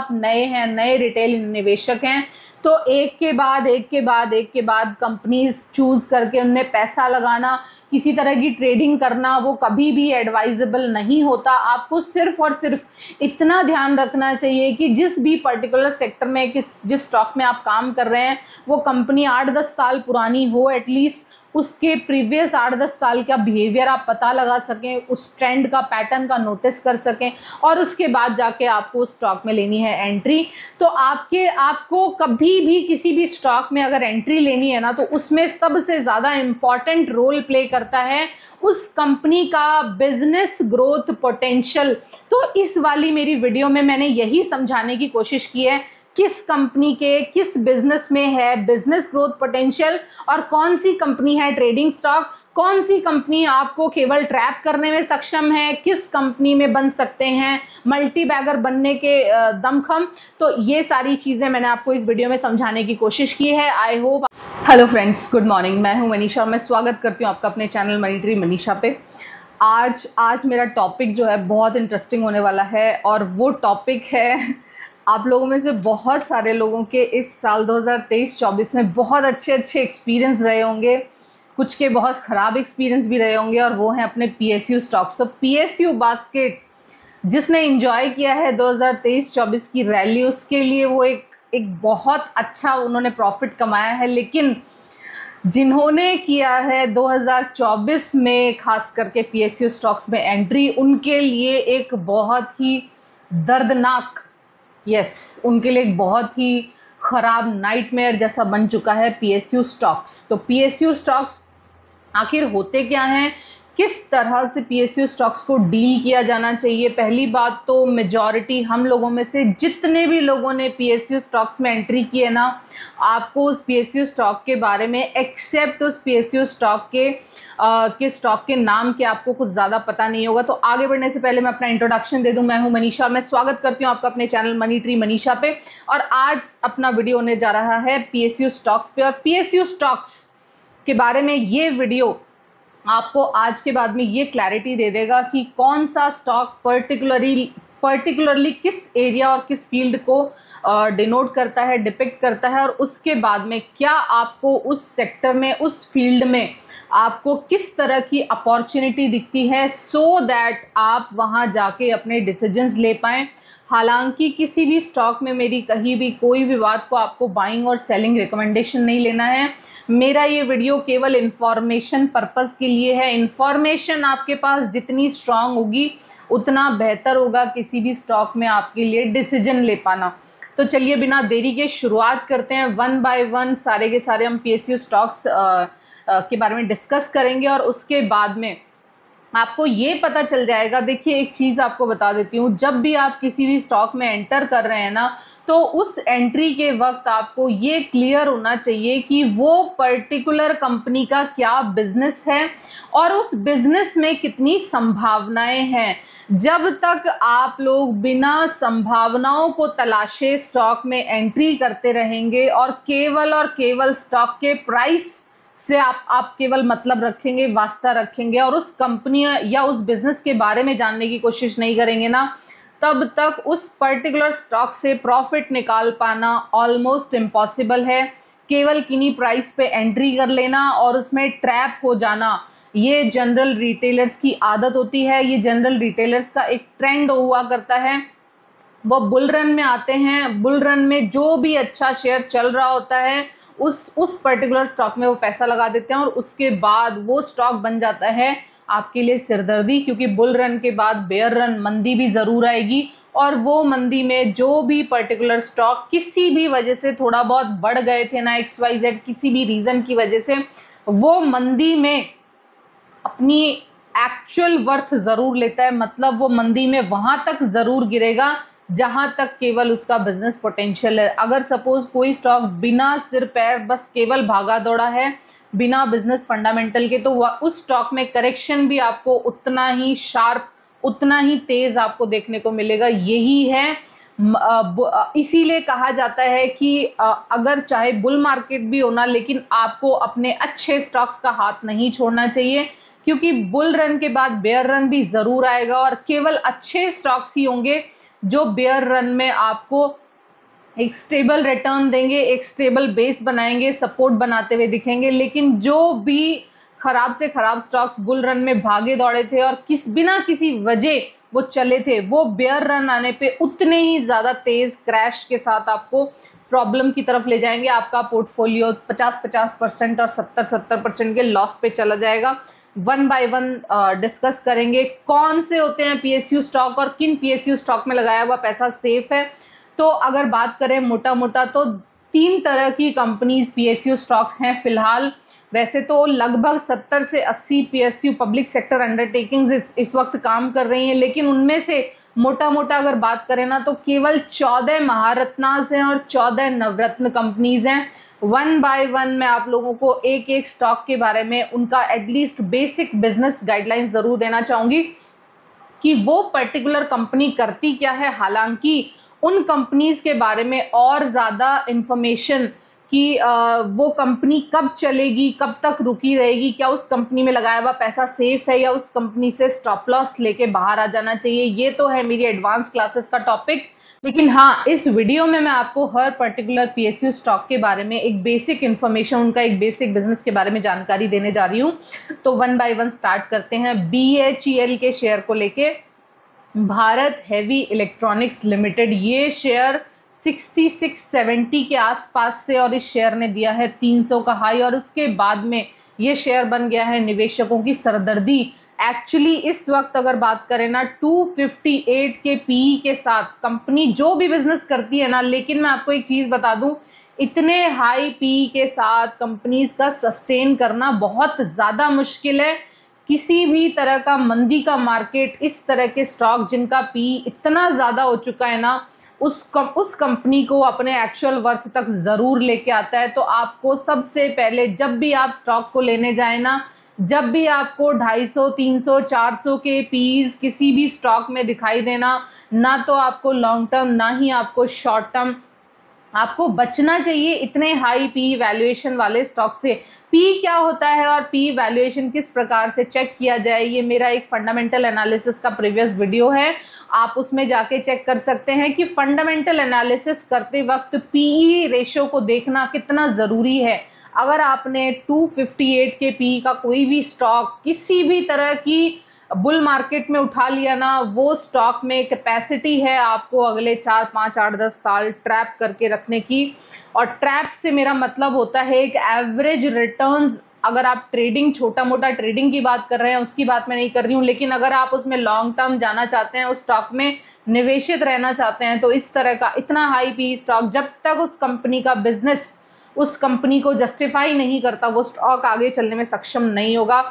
आप नए हैं, नए रिटेल निवेशक हैं, तो एक के बाद कंपनीज चूज करके उनमें पैसा लगाना, किसी तरह की ट्रेडिंग करना, वो कभी भी एडवाइजेबल नहीं होता। आपको सिर्फ और सिर्फ इतना ध्यान रखना चाहिए कि जिस भी पर्टिकुलर सेक्टर में, जिस स्टॉक में आप काम कर रहे हैं, वो कंपनी 8-10 साल पुरानी हो, एटलीस्ट उसके प्रीवियस 8-10 साल का बिहेवियर आप पता लगा सकें, उस ट्रेंड का, पैटर्न का नोटिस कर सकें, और उसके बाद जाके आपको स्टॉक में लेनी है एंट्री। तो आपको कभी भी किसी भी स्टॉक में अगर एंट्री लेनी है ना, तो उसमें सबसे ज़्यादा इम्पॉर्टेंट रोल प्ले करता है उस कंपनी का बिजनेस ग्रोथ पोटेंशियल। तो इस वाली मेरी वीडियो में मैंने यही समझाने की कोशिश की है, किस कंपनी के किस बिजनेस में है बिजनेस ग्रोथ पोटेंशियल, और कौन सी कंपनी है ट्रेडिंग स्टॉक, कौन सी कंपनी आपको केवल ट्रैप करने में सक्षम है, किस कंपनी में बन सकते हैं मल्टी बैगर बनने के दमखम। तो ये सारी चीज़ें मैंने आपको इस वीडियो में समझाने की कोशिश की है। I hope. Hello friends, good morning. मैं हूं मनीषा और मैं स्वागत करती हूं आपका अपने चैनल मनी ट्री मनीषा पे। आज मेरा टॉपिक जो है बहुत इंटरेस्टिंग होने वाला है, और वो टॉपिक है, आप लोगों में से बहुत सारे लोगों के इस साल 2023-24 में बहुत अच्छे एक्सपीरियंस रहे होंगे, कुछ के बहुत ख़राब एक्सपीरियंस भी रहे होंगे, और वो हैं अपने PSU स्टॉक्स। तो PSU बास्केट जिसने एंजॉय किया है 2023-24 की रैली, उसके लिए वो एक बहुत अच्छा उन्होंने प्रॉफिट कमाया है। लेकिन जिन्होंने किया है 2024 में खास करके PSU स्टॉक्स में एंट्री, उनके लिए एक बहुत ही दर्दनाक, उनके लिए एक बहुत ही ख़राब नाइटमेयर जैसा बन चुका है PSU स्टॉक्स। तो PSU स्टॉक्स आखिर होते क्या हैं, किस तरह से PSU स्टॉक्स को डील किया जाना चाहिए। पहली बात तो मेजॉरिटी हम लोगों में से जितने भी लोगों ने PSU स्टॉक्स में एंट्री की है ना, आपको उस PSU स्टॉक के बारे में, एक्सेप्ट उस PSU स्टॉक के स्टॉक के नाम के आपको कुछ ज़्यादा पता नहीं होगा। तो आगे बढ़ने से पहले मैं अपना इंट्रोडक्शन दे दूं। मैं हूं मनीषा और मैं स्वागत करती हूं आपका अपने चैनल मनी ट्री मनीषा पे। और आज अपना वीडियो होने जा रहा है PSU स्टॉक्स पे, और PSU स्टॉक्स के बारे में ये वीडियो आपको आज के बाद में ये क्लैरिटी दे देगा कि कौन सा स्टॉक पर्टिकुलरली किस एरिया और किस फील्ड को डिनोट करता है, डिपिक्ट करता है, और उसके बाद में क्या आपको उस सेक्टर में, उस फील्ड में आपको किस तरह की अपॉर्चुनिटी दिखती है, सो दैट आप वहां जाके अपने डिसीजंस ले पाएँ। हालांकि किसी भी स्टॉक में मेरी कहीं भी कोई भी बात को आपको बाइंग और सेलिंग रिकमेंडेशन नहीं लेना है। मेरा ये वीडियो केवल इन्फॉर्मेशन पर्पस के लिए है। इन्फॉर्मेशन आपके पास जितनी स्ट्रांग होगी उतना बेहतर होगा किसी भी स्टॉक में आपके लिए डिसीजन ले पाना। तो चलिए बिना देरी के शुरुआत करते हैं। वन बाय वन सारे के सारे हम PSU स्टॉक्स के बारे में डिस्कस करेंगे, और उसके बाद में आपको ये पता चल जाएगा। देखिए, एक चीज़ आपको बता देती हूँ, जब भी आप किसी भी स्टॉक में एंटर कर रहे हैं ना, तो उस एंट्री के वक्त आपको ये क्लियर होना चाहिए कि वो पर्टिकुलर कंपनी का क्या बिजनेस है और उस बिजनेस में कितनी संभावनाएं हैं। जब तक आप लोग बिना संभावनाओं को तलाशे स्टॉक में एंट्री करते रहेंगे और केवल स्टॉक के प्राइस से आप केवल मतलब रखेंगे, वास्ता रखेंगे, और उस कंपनी या उस बिजनेस के बारे में जानने की कोशिश नहीं करेंगे ना, तब तक उस पर्टिकुलर स्टॉक से प्रॉफिट निकाल पाना ऑलमोस्ट इम्पॉसिबल है। केवल किन्हीं प्राइस पे एंट्री कर लेना और उसमें ट्रैप हो जाना, ये जनरल रिटेलर्स की आदत होती है। ये जनरल रिटेलर्स का एक ट्रेंड हुआ करता है। वो बुल रन में आते हैं, बुल रन में जो भी अच्छा शेयर चल रहा होता है उस पर्टिकुलर स्टॉक में वो पैसा लगा देते हैं, और उसके बाद वो स्टॉक बन जाता है आपके लिए सिरदर्दी, क्योंकि बुल रन के बाद बेयर रन, मंदी भी ज़रूर आएगी, और वो मंदी में जो भी पर्टिकुलर स्टॉक किसी भी वजह से थोड़ा बहुत बढ़ गए थे ना, XYZ किसी भी रीज़न की वजह से, वो मंदी में अपनी एक्चुअल वर्थ ज़रूर लेता है। मतलब वो मंदी में वहाँ तक ज़रूर गिरेगा जहाँ तक केवल उसका बिजनेस पोटेंशियल है। अगर सपोज कोई स्टॉक बिना सिर पैर बस केवल भागा दौड़ा है, बिना बिजनेस फंडामेंटल के, तो उस स्टॉक में करेक्शन भी आपको उतना ही शार्प, उतना ही तेज आपको देखने को मिलेगा। यही है, इसीलिए कहा जाता है कि अगर चाहे बुल मार्केट भी होना, लेकिन आपको अपने अच्छे स्टॉक्स का हाथ नहीं छोड़ना चाहिए, क्योंकि बुल रन के बाद बेयर रन भी ज़रूर आएगा, और केवल अच्छे स्टॉक्स ही होंगे जो बेयर रन में आपको एक स्टेबल रिटर्न देंगे, एक स्टेबल बेस बनाएंगे, सपोर्ट बनाते हुए दिखेंगे। लेकिन जो भी खराब से खराब स्टॉक्स बुल रन में भागे दौड़े थे और बिना किसी वजह वो चले थे, वो बेयर रन आने पे उतने ही ज़्यादा तेज क्रैश के साथ आपको प्रॉब्लम की तरफ ले जाएंगे। आपका पोर्टफोलियो 50-50% और 70-70% के लॉस पे चला जाएगा। वन बाय वन डिस्कस करेंगे कौन से होते हैं पीएसयू स्टॉक और किन पीएसयू स्टॉक में लगाया हुआ पैसा सेफ है। तो अगर बात करें मोटा मोटा तो 3 तरह की कंपनीज पीएसयू स्टॉक्स हैं फिलहाल। वैसे तो लगभग 70 से 80 पीएसयू पब्लिक सेक्टर अंडरटेकिंग्स इस वक्त काम कर रही हैं, लेकिन उनमें से मोटा मोटा अगर बात करें ना तो केवल 14 महारत्नास हैं और 14 नवरत्न कंपनीज हैं। वन बाय वन मैं आप लोगों को एक एक स्टॉक के बारे में उनका एटलीस्ट बेसिक बिजनेस गाइडलाइंस जरूर देना चाहूँगी कि वो पर्टिकुलर कंपनी करती क्या है। हालांकि उन कंपनीज के बारे में और ज़्यादा इंफॉर्मेशन कि वो कंपनी कब चलेगी, कब तक रुकी रहेगी, क्या उस कंपनी में लगाया हुआ पैसा सेफ है या उस कंपनी से स्टॉप लॉस लेके बाहर आ जाना चाहिए, ये तो है मेरी एडवांस क्लासेस का टॉपिक। लेकिन हाँ, इस वीडियो में मैं आपको हर पर्टिकुलर पीएसयू स्टॉक के बारे में एक बेसिक इन्फॉर्मेशन, उनका एक बेसिक बिजनेस के बारे में जानकारी देने जा रही हूँ। तो वन बाय वन स्टार्ट करते हैं। BHEL के शेयर को लेके, भारत हेवी इलेक्ट्रॉनिक्स लिमिटेड, ये शेयर 66-70 के आसपास से और इस शेयर ने दिया है 300 का हाई और उसके बाद में ये शेयर बन गया है निवेशकों की सरदर्दी। एक्चुअली इस वक्त अगर बात करें ना 258 के पीई के साथ कंपनी जो भी बिजनेस करती है ना, लेकिन मैं आपको एक चीज़ बता दूं, इतने हाई पीई के साथ कंपनीज का सस्टेन करना बहुत ज़्यादा मुश्किल है। किसी भी तरह का मंदी का मार्केट इस तरह के स्टॉक जिनका पी इतना ज़्यादा हो चुका है ना, उस कंपनी को अपने एक्चुअल वर्थ तक ज़रूर लेके आता है। तो आपको सबसे पहले जब भी आप स्टॉक को लेने जाए ना, जब भी आपको 250, 300, 400 के पीज किसी भी स्टॉक में दिखाई देना, ना तो आपको लॉन्ग टर्म ना ही आपको शॉर्ट टर्म, आपको बचना चाहिए इतने हाई पी वैल्यूएशन वाले स्टॉक से। पी क्या होता है और पी वैल्यूएशन किस प्रकार से चेक किया जाए, ये मेरा एक फंडामेंटल एनालिसिस का प्रीवियस वीडियो है, आप उसमें जाके चेक कर सकते हैं कि फंडामेंटल एनालिसिस करते वक्त पीई रेशो को देखना कितना ज़रूरी है। अगर आपने 258 के पी का कोई भी स्टॉक किसी भी तरह की बुल मार्केट में उठा लिया ना, वो स्टॉक में कैपेसिटी है आपको अगले 4, 5, 8, 10 साल ट्रैप करके रखने की। और ट्रैप से मेरा मतलब होता है एक एवरेज रिटर्न्स। अगर आप ट्रेडिंग, छोटा मोटा ट्रेडिंग की बात कर रहे हैं, उसकी बात मैं नहीं कर रही हूँ, लेकिन अगर आप उसमें लॉन्ग टर्म जाना चाहते हैं, उस स्टॉक में निवेशित रहना चाहते हैं, तो इस तरह का इतना हाई पी स्टॉक जब तक उस कंपनी का बिजनेस उस कंपनी को जस्टिफाई नहीं करता, वो स्टॉक आगे चलने में सक्षम नहीं होगा।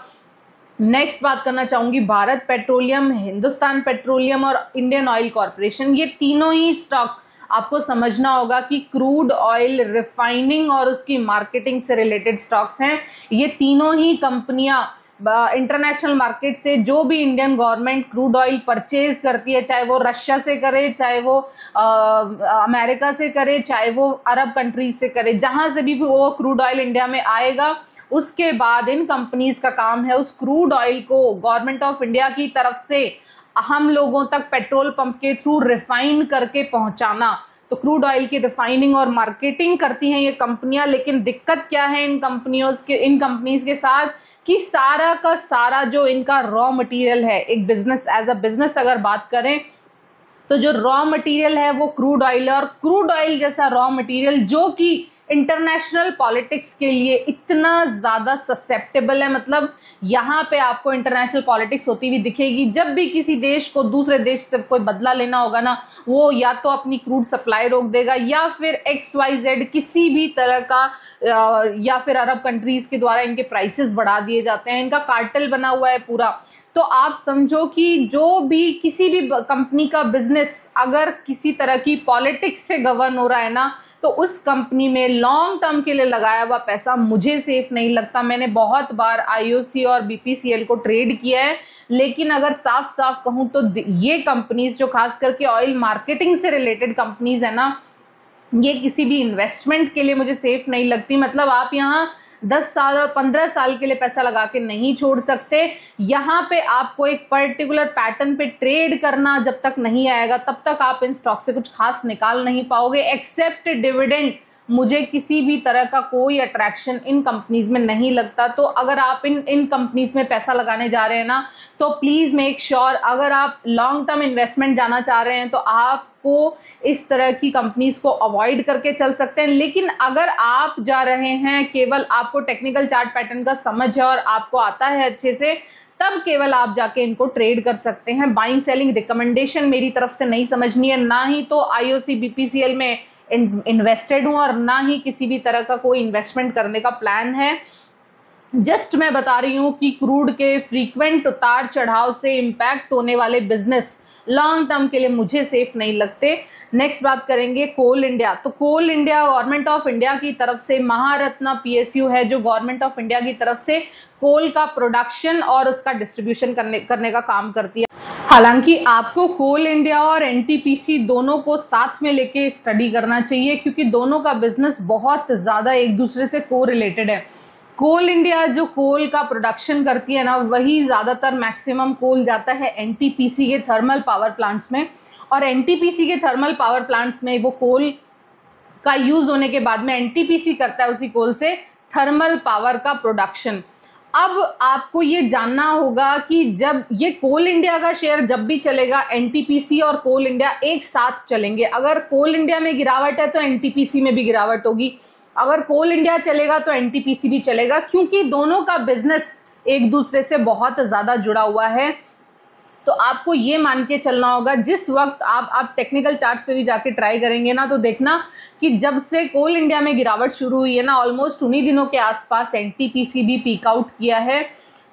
नेक्स्ट बात करना चाहूँगी भारत पेट्रोलियम, हिंदुस्तान पेट्रोलियम और इंडियन ऑयल कॉरपोरेशन। ये तीनों ही स्टॉक आपको समझना होगा कि क्रूड ऑयल रिफाइनिंग और उसकी मार्केटिंग से रिलेटेड स्टॉक्स हैं। ये तीनों ही कंपनियां इंटरनेशनल मार्केट से जो भी Indian government crude oil purchase करती है, चाहे वो रशिया से करे, चाहे वो अमेरिका से करे, चाहे वो अरब कंट्रीज से करे, जहां से भी वो क्रूड ऑयल इंडिया में आएगा, उसके बाद इन कंपनीज का काम है उस क्रूड ऑयल को गवर्नमेंट ऑफ इंडिया की तरफ से हम लोगों तक पेट्रोल पंप के थ्रू रिफाइन करके पहुंचाना। तो क्रूड ऑयल की रिफाइनिंग और मार्केटिंग करती हैं ये कंपनियां। लेकिन दिक्कत क्या है इन कंपनीज के साथ कि सारा का सारा जो इनका रॉ मटेरियल है, एक बिजनेस एज अ बिजनेस अगर बात करें तो जो रॉ मटेरियल है वो क्रूड ऑयल है। और क्रूड ऑयल जैसा रॉ मटेरियल जो कि इंटरनेशनल पॉलिटिक्स के लिए इतना ज़्यादा ससेप्टेबल है, मतलब यहाँ पे आपको इंटरनेशनल पॉलिटिक्स होती हुई दिखेगी। जब भी किसी देश को दूसरे देश से कोई बदला लेना होगा ना, वो या तो अपनी क्रूड सप्लाई रोक देगा या फिर XYZ किसी भी तरह का या फिर अरब कंट्रीज़ के द्वारा इनके प्राइसेस बढ़ा दिए जाते हैं। इनका कार्टेल बना हुआ है पूरा। तो आप समझो कि जो भी किसी भी कंपनी का बिजनेस अगर किसी तरह की पॉलिटिक्स से गवर्न हो रहा है ना, तो उस कंपनी में लॉन्ग टर्म के लिए लगाया हुआ पैसा मुझे सेफ नहीं लगता। मैंने बहुत बार IOC और BPCL को ट्रेड किया है, लेकिन अगर साफ साफ कहूँ तो ये कंपनीज जो खास करके ऑयल मार्केटिंग से रिलेटेड कंपनीज है ना, ये किसी भी इन्वेस्टमेंट के लिए मुझे सेफ नहीं लगती। मतलब आप यहाँ 10 साल और 15 साल के लिए पैसा लगा के नहीं छोड़ सकते। यहाँ पे आपको एक पर्टिकुलर पैटर्न पे ट्रेड करना जब तक नहीं आएगा तब तक आप इन स्टॉक से कुछ खास निकाल नहीं पाओगे। एक्सेप्ट डिविडेंड, मुझे किसी भी तरह का कोई अट्रैक्शन इन कंपनीज में नहीं लगता। तो अगर आप इन कंपनीज में पैसा लगाने जा रहे हैं ना, तो प्लीज़ मेक श्योर, अगर आप लॉन्ग टर्म इन्वेस्टमेंट जाना चाह रहे हैं तो आपको इस तरह की कंपनीज को अवॉइड करके चल सकते हैं। लेकिन अगर आप जा रहे हैं, केवल आपको टेक्निकल चार्ट पैटर्न का समझ है और आपको आता है अच्छे से, तब केवल आप जाके इनको ट्रेड कर सकते हैं। बाइंग सेलिंग रिकमेंडेशन मेरी तरफ से नहीं समझनी है, ना ही तो IOC BPCL में इन्वेस्टेड हूँ और ना ही किसी भी तरह का कोई इन्वेस्टमेंट करने का प्लान है। जस्ट मैं बता रही हूँ कि क्रूड के फ्रीक्वेंट उतार चढ़ाव से इम्पैक्ट होने वाले बिजनेस लॉन्ग टर्म के लिए मुझे सेफ नहीं लगते। नेक्स्ट बात करेंगे कोल इंडिया। तो कोल इंडिया गवर्नमेंट ऑफ इंडिया की तरफ से महारत्ना PSU है, जो गवर्नमेंट ऑफ इंडिया की तरफ से कोल का प्रोडक्शन और उसका डिस्ट्रीब्यूशन करने का काम करती है। हालांकि आपको कोल इंडिया और NTPC दोनों को साथ में लेके स्टडी करना चाहिए, क्योंकि दोनों का बिजनेस बहुत ज़्यादा एक दूसरे से को रिलेटेड है। कोल इंडिया जो कोल का प्रोडक्शन करती है ना, वही ज़्यादातर मैक्सिमम कोल जाता है NTPC के थर्मल पावर प्लांट्स में, और NTPC के थर्मल पावर प्लांट्स में वो कोल का यूज़ होने के बाद में NTPC करता है उसी कोल से थर्मल पावर का प्रोडक्शन। अब आपको ये जानना होगा कि जब ये कोल इंडिया का शेयर जब भी चलेगा, NTPC और कोल इंडिया एक साथ चलेंगे। अगर कोल इंडिया में गिरावट है तो NTPC में भी गिरावट होगी, अगर कोल इंडिया चलेगा तो NTPC भी चलेगा, क्योंकि दोनों का बिजनेस एक दूसरे से बहुत ज़्यादा जुड़ा हुआ है। तो आपको ये मान के चलना होगा, जिस वक्त आप टेक्निकल चार्ट्स पे भी जाके ट्राई करेंगे ना, तो देखना कि जब से कोल इंडिया में गिरावट शुरू हुई है ना, ऑलमोस्ट उन्हीं दिनों के आसपास NTPC भी पीक आउट किया है।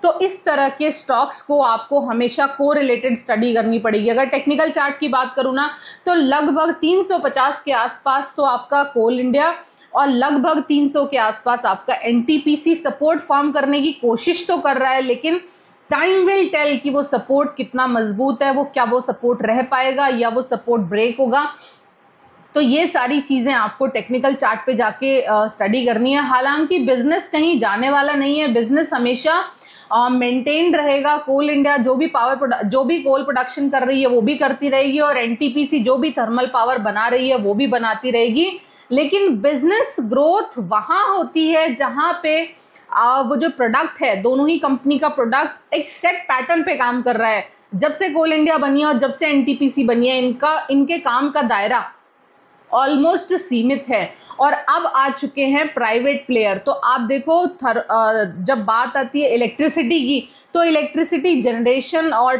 तो इस तरह के स्टॉक्स को आपको हमेशा को रिलेटेड स्टडी करनी पड़ेगी। अगर टेक्निकल चार्ट की बात करूँ ना, तो लगभग 350 के आसपास तो आपका कोल इंडिया और लगभग 300 के आसपास आपका NTPC सपोर्ट फॉर्म करने की कोशिश तो कर रहा है, लेकिन टाइम विल टेल कि वो सपोर्ट कितना मजबूत है, क्या वो सपोर्ट रह पाएगा या वो सपोर्ट ब्रेक होगा। तो ये सारी चीज़ें आपको टेक्निकल चार्ट पे जाके स्टडी करनी है। हालांकि बिजनेस कहीं जाने वाला नहीं है, बिजनेस हमेशा मेंटेन रहेगा। कोल इंडिया जो भी कोल प्रोडक्शन कर रही है वो भी करती रहेगी, और NTPC जो भी थर्मल पावर बना रही है वो भी बनाती रहेगी। लेकिन बिजनेस ग्रोथ वहाँ होती है जहाँ पे वो जो प्रोडक्ट है, दोनों ही कंपनी का प्रोडक्ट एक सेट पैटर्न पे काम कर रहा है। जब से कोल इंडिया बनी है और जब से NTPC बनी है, इनके काम का दायरा ऑलमोस्ट सीमित है, और अब आ चुके हैं प्राइवेट प्लेयर। तो आप देखो जब बात आती है इलेक्ट्रिसिटी की, तो इलेक्ट्रिसिटी जनरेशन और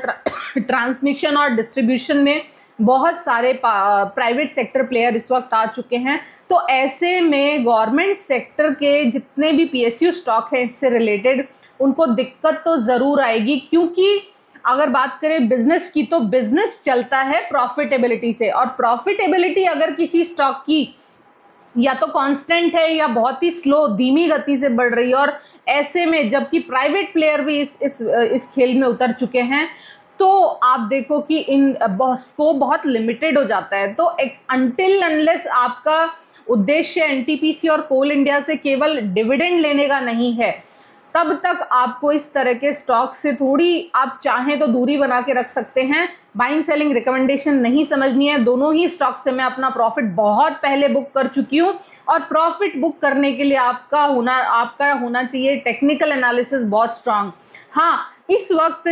ट्रांसमिशन और डिस्ट्रीब्यूशन में बहुत सारे प्राइवेट सेक्टर प्लेयर इस वक्त आ चुके हैं। तो ऐसे में गवर्नमेंट सेक्टर के जितने भी PSU स्टॉक हैं इससे रिलेटेड, उनको दिक्कत तो ज़रूर आएगी, क्योंकि अगर बात करें बिजनेस की, तो बिजनेस चलता है प्रॉफिटेबिलिटी से, और प्रॉफिटेबिलिटी अगर किसी स्टॉक की या तो कांस्टेंट है या बहुत ही स्लो धीमी गति से बढ़ रही है, और ऐसे में जबकि प्राइवेट प्लेयर भी इस खेल में उतर चुके हैं, तो आप देखो कि इन स्कोप बहुत लिमिटेड हो जाता है। तो अनटिल अनलेस आपका उद्देश्य NTPC और कोल इंडिया से केवल डिविडेंड लेने का नहीं है, तब तक आपको इस तरह के स्टॉक से थोड़ी, आप चाहें तो दूरी बना के रख सकते हैं। बाइंग सेलिंग रिकमेंडेशन नहीं समझनी है। दोनों ही स्टॉक से मैं अपना प्रॉफिट बहुत पहले बुक कर चुकी हूँ, और प्रॉफिट बुक करने के लिए आपका होना चाहिए टेक्निकल एनालिसिस बहुत स्ट्रांग। हाँ, इस वक्त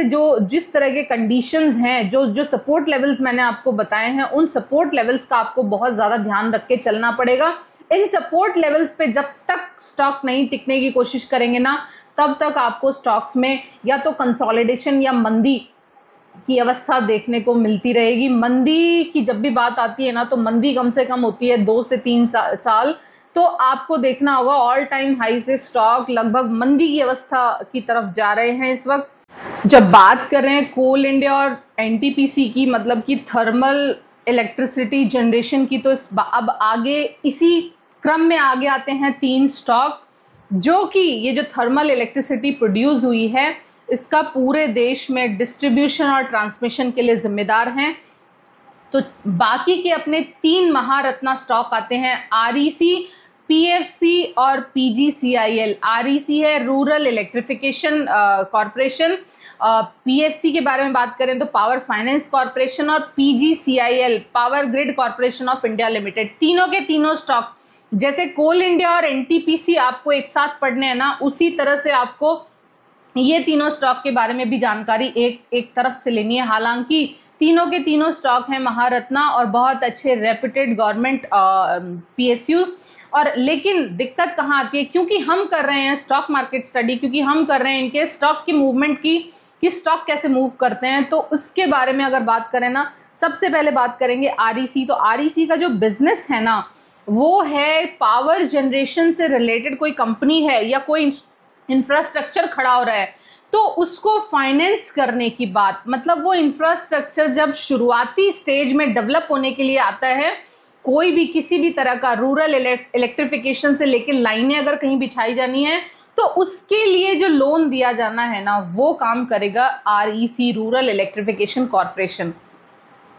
जिस तरह के कंडीशंस हैं, जो सपोर्ट लेवल्स मैंने आपको बताए हैं, उन सपोर्ट लेवल्स का आपको बहुत ज़्यादा ध्यान रख के चलना पड़ेगा। इन सपोर्ट लेवल्स पे जब तक स्टॉक नहीं टिकने की कोशिश करेंगे ना, तब तक आपको स्टॉक्स में या तो कंसोलिडेशन या मंदी की अवस्था देखने को मिलती रहेगी। मंदी की जब भी बात आती है ना, तो मंदी कम से कम होती है 2 से 3 साल। तो आपको देखना होगा ऑल टाइम हाई से स्टॉक लगभग मंदी की अवस्था की तरफ जा रहे हैं इस वक्त। जब बात करें कोल इंडिया और NTPC की, मतलब कि थर्मल इलेक्ट्रिसिटी जनरेशन की, तो अब आगे इसी क्रम में आगे आते हैं 3 स्टॉक, जो कि ये जो थर्मल इलेक्ट्रिसिटी प्रोड्यूस हुई है, इसका पूरे देश में डिस्ट्रीब्यूशन और ट्रांसमिशन के लिए जिम्मेदार हैं। तो बाकी के अपने 3 महारत्ना स्टॉक आते हैं REC, पीएफसी और पीजीसीआईएल, आरईसी है रूरल इलेक्ट्रिफिकेशन कॉरपोरेशन, पीएफसी के बारे में बात करें तो पावर फाइनेंस कॉरपोरेशन, और PGCIL power grid corporation of India limited. तीनों के तीनों स्टॉक, जैसे कोल इंडिया और एनटीपीसी आपको एक साथ पढ़ने हैं ना, उसी तरह से आपको ये तीनों स्टॉक के बारे में भी जानकारी एक तरफ से लेनी है। हालांकि तीनों के तीनों स्टॉक हैं महारत्ना और बहुत अच्छे रेप्यूटेड गवर्नमेंट पीएसयूज। और लेकिन दिक्कत कहाँ आती है, क्योंकि हम कर रहे हैं स्टॉक मार्केट स्टडी, क्योंकि हम कर रहे हैं इनके स्टॉक की मूवमेंट की, कि स्टॉक कैसे मूव करते हैं, तो उसके बारे में अगर बात करें ना, सबसे पहले बात करेंगे आरईसी। तो आरईसी का जो बिजनेस है ना, वो है पावर जनरेशन से रिलेटेड कोई कंपनी है या कोई इंफ्रास्ट्रक्चर खड़ा हो रहा है, तो उसको फाइनेंस करने की बात, मतलब वो इंफ्रास्ट्रक्चर जब शुरुआती स्टेज में डेवलप होने के लिए आता है, कोई भी किसी भी तरह का रूरल इलेक्ट्रिफिकेशन से लेकर लाइनें अगर कहीं बिछाई जानी है, तो उसके लिए जो लोन दिया जाना है ना, वो काम करेगा आरईसी रूरल इलेक्ट्रिफिकेशन कॉरपोरेशन।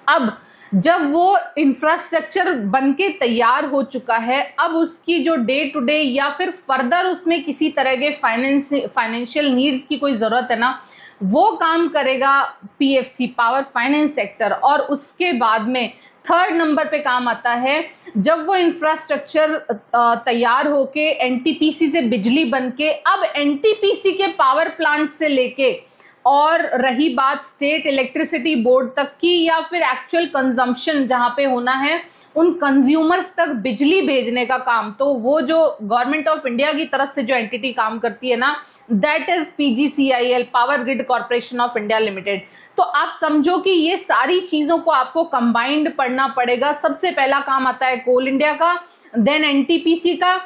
अब जब वो इंफ्रास्ट्रक्चर बनके तैयार हो चुका है, अब उसकी जो डे टू डे या फिर फर्दर उसमें किसी तरह के फाइनेंशियल नीड्स की कोई ज़रूरत है ना, वो काम करेगा पीएफसी पावर फाइनेंस सेक्टर। और उसके बाद में थर्ड नंबर पे काम आता है जब वो इंफ्रास्ट्रक्चर तैयार होके एनटीपीसी से बिजली बनके अब एनटीपीसी के पावर प्लांट से लेके, और रही बात स्टेट इलेक्ट्रिसिटी बोर्ड तक की या फिर एक्चुअल कंजम्पशन जहां पे होना है, उन कंज्यूमर्स तक बिजली भेजने का काम, तो वो जो गवर्नमेंट ऑफ इंडिया की तरफ से जो एंटिटी काम करती है ना, that is PGCIL power grid corporation of India limited. तो आप समझो कि ये सारी चीजों को आपको कंबाइंड पढ़ना पड़ेगा। सबसे पहला काम आता है कोल इंडिया का, देन एनटीपीसी का,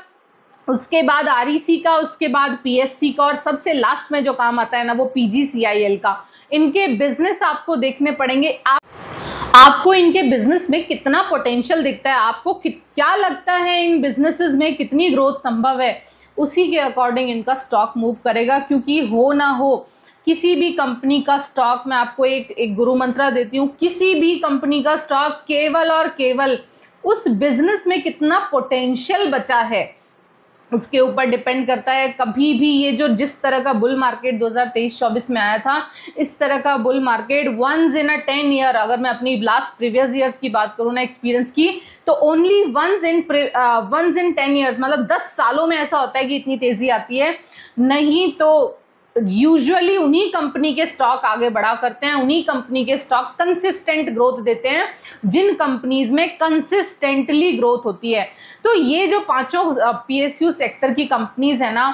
उसके बाद आरईसी का, उसके बाद पीएफसी का, और सबसे लास्ट में जो काम आता है ना, वो पीजीसीआईएल का। इनके बिजनेस आपको देखने पड़ेंगे। आपको इनके बिजनेस में कितना पोटेंशियल दिखता है, आपको क्या लगता है इन बिजनेसेस में कितनी ग्रोथ संभव है, उसी के अकॉर्डिंग इनका स्टॉक मूव करेगा। क्योंकि हो ना हो किसी भी कंपनी का स्टॉक, मैं आपको एक गुरु मंत्र देती हूँ, किसी भी कंपनी का स्टॉक केवल और केवल उस बिजनेस में कितना पोटेंशियल बचा है उसके ऊपर डिपेंड करता है। कभी भी ये जो जिस तरह का बुल मार्केट 2023-24 में आया था, इस तरह का bull market once in a 10 year, अगर मैं अपनी लास्ट प्रीवियस ईयर्स की बात करूँ ना एक्सपीरियंस की, तो ओनली वंस इन 10 ईयर्स, मतलब 10 सालों में ऐसा होता है कि इतनी तेजी आती है। नहीं तो यूजुअली उन्हीं कंपनी के स्टॉक आगे बढ़ा करते हैं, उन्हीं कंपनी के स्टॉक कंसिस्टेंट ग्रोथ देते हैं, जिन कंपनीज में कंसिस्टेंटली ग्रोथ होती है। तो ये जो पांचों पीएसयू सेक्टर की कंपनीज है ना,